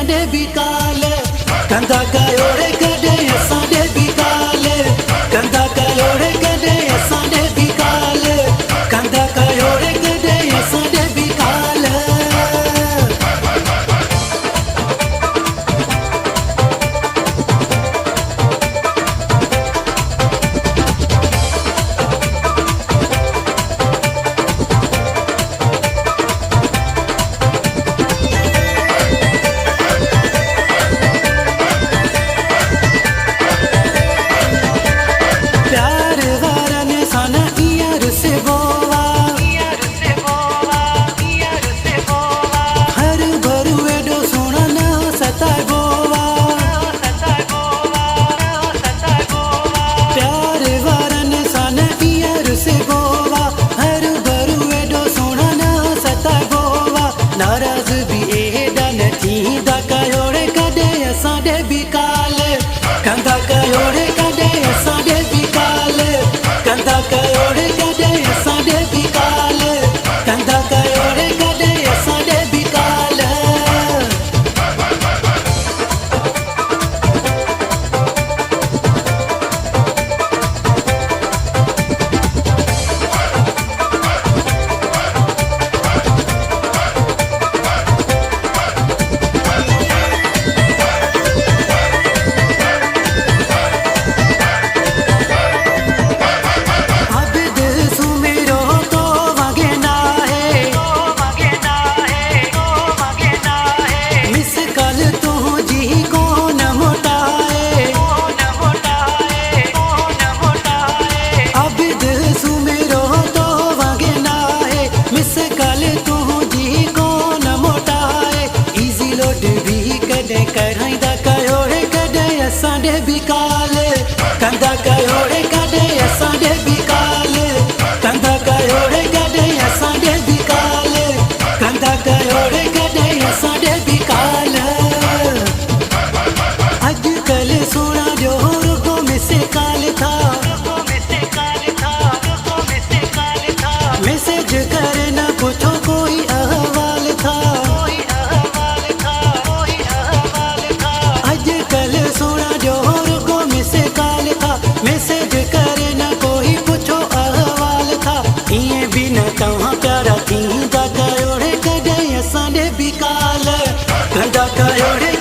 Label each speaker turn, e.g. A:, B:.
A: असांजे बिकाल कंदा कयोड़े कॾहिं असांजे बिकाल कंदा कयोड़े कॾहिं असांजे बिकाल कंदा कयोड़े कॾहिं असांजे बिकाल नाराज़ भी एॾा न थींदा कयोड़े कॾहिं असांजे बिकाल कंदा कयोड़े कॾहिं असांजे बिकाल कंदा कयोड़े कॾहिं असांजे बिकाल कंदा कयोड़े कॾहिं असांजे बिकाल कराईंदा कयोड़े कॾहिं असांजे बिकाल कंदा कयोड़े कॾहिं असांजे बिकाल कंदा कयोड़े कॾहिं असांजे बिकाल कंदा कयोड़े कॾहिं असांजे बिकाल अॼुकल्ह सोना जो रुगो मिसे काल था मैसेज करे न पुछो कोई अहवाल था मैसेज करे न कोई पुछो अहवाल था ईअं बि न तव्हां प्यारा थींदा कयोड़े कॾहिं असांजे बिकाल कंदा कयोड़े